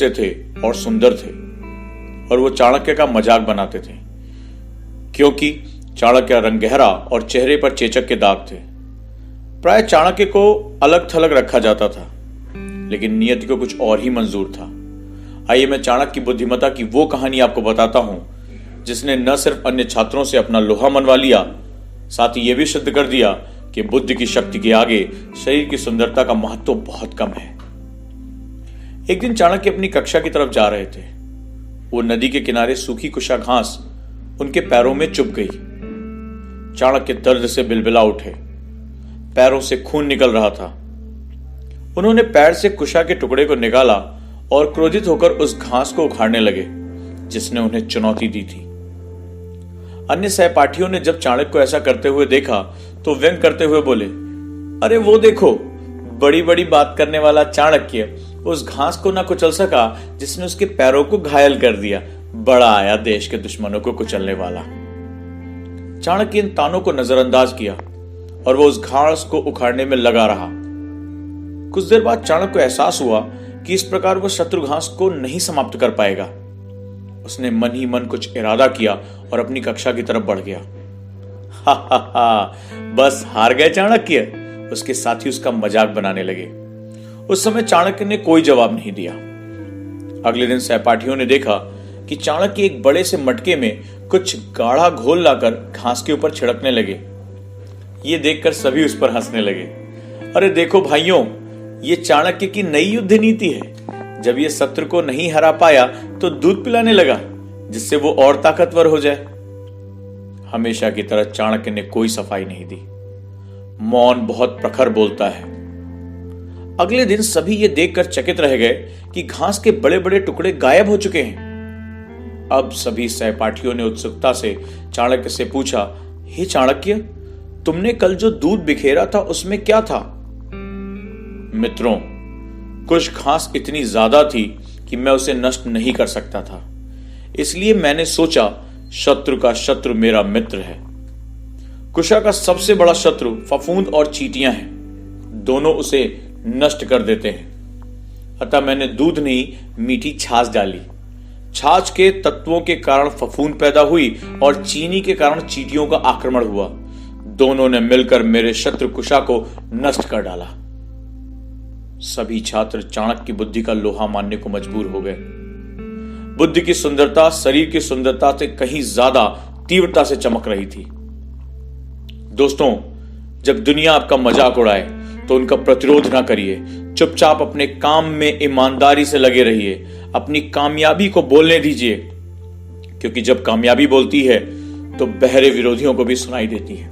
से थे और सुंदर थे और वो चाणक्य का मजाक बनाते थे, क्योंकि चाणक्य रंग गहरा और चेहरे पर चेचक के दाग थे। प्राय चाणक्य को अलग थलग रखा जाता था, लेकिन नियति को कुछ और ही मंजूर था। आइए मैं चाणक्य की बुद्धिमत्ता की वो कहानी आपको बताता हूं, जिसने न सिर्फ अन्य छात्रों से अपना लोहा मनवा लिया, साथ ही यह भी सिद्ध कर दिया कि बुद्धि की शक्ति के आगे शरीर की सुंदरता का महत्व बहुत कम है। एक दिन चाणक्य अपनी कक्षा की तरफ जा रहे थे। वो नदी के किनारे सूखी कुशा घास उनके पैरों में चुभ गई। चाणक्य दर्द से बिलबिला उठे, पैरों से खून निकल रहा था। उन्होंने पैर से कुशा के टुकड़े को निकाला और क्रोधित होकर उस घास को उखाड़ने लगे जिसने उन्हें चुनौती दी थी। अन्य सहपाठियों ने जब चाणक्य को ऐसा करते हुए देखा तो व्यंग करते हुए बोले, अरे वो देखो, बड़ी बड़ी बात करने वाला चाणक्य उस घास को ना कुचल सका जिसने उसके पैरों को घायल कर दिया। बड़ा आया देश के दुश्मनों को कुचलने वाला। चाणक्य इन तानों को नजरअंदाज किया और वो उस घास को उखाड़ने में लगा रहा। कुछ देर बाद चाणक्य को एहसास हुआ कि इस प्रकार वह शत्रु घास को नहीं समाप्त कर पाएगा। उसने मन ही मन कुछ इरादा किया और अपनी कक्षा की तरफ बढ़ गया। हा हा हा, बस हार गए चाणक्य, उसके साथी उसका मजाक बनाने लगे। उस समय चाणक्य ने कोई जवाब नहीं दिया। अगले दिन सहपाठियों ने देखा कि चाणक्य एक बड़े से मटके में कुछ गाढ़ा घोल लाकर घास के ऊपर छिड़कने लगे। ये देखकर सभी उस पर हंसने लगे। अरे देखो भाइयों, ये चाणक्य की नई युद्ध नीति है। जब ये शत्रु को नहीं हरा पाया तो दूध पिलाने लगा, जिससे वो और ताकतवर हो जाए। हमेशा की तरह चाणक्य ने कोई सफाई नहीं दी। मौन बहुत प्रखर बोलता है। अगले दिन सभी ये देखकर चकित रह गए कि घास के बड़े बड़े टुकड़े गायब हो चुके हैं। अब सभी सहपाठियों ने उत्सुकता से चाणक्य से पूछा, हे चाणक्य, तुमने कल जो दूध बिखेरा था उसमें क्या था? मित्रों, कुछ घास इतनी ज्यादा थी कि मैं उसे नष्ट नहीं कर सकता था, इसलिए मैंने सोचा शत्रु का शत्रु मेरा मित्र है। कुशा का सबसे बड़ा शत्रु फफूंद और चींटियां हैं, दोनों उसे नष्ट कर देते हैं। अतः मैंने दूध नहीं, मीठी छाछ डाली। छाछ के तत्वों के कारण फफूंद पैदा हुई और चीनी के कारण चींटियों का आक्रमण हुआ। दोनों ने मिलकर मेरे शत्रु कुशा को नष्ट कर डाला। सभी छात्र चाणक्य की बुद्धि का लोहा मानने को मजबूर हो गए। बुद्धि की सुंदरता शरीर की सुंदरता से कहीं ज्यादा तीव्रता से चमक रही थी। दोस्तों, जब दुनिया आपका मजाक उड़ाए तो उनका प्रतिरोध ना करिए। चुपचाप अपने काम में ईमानदारी से लगे रहिए। अपनी कामयाबी को बोलने दीजिए, क्योंकि जब कामयाबी बोलती है तो बहरे विरोधियों को भी सुनाई देती है।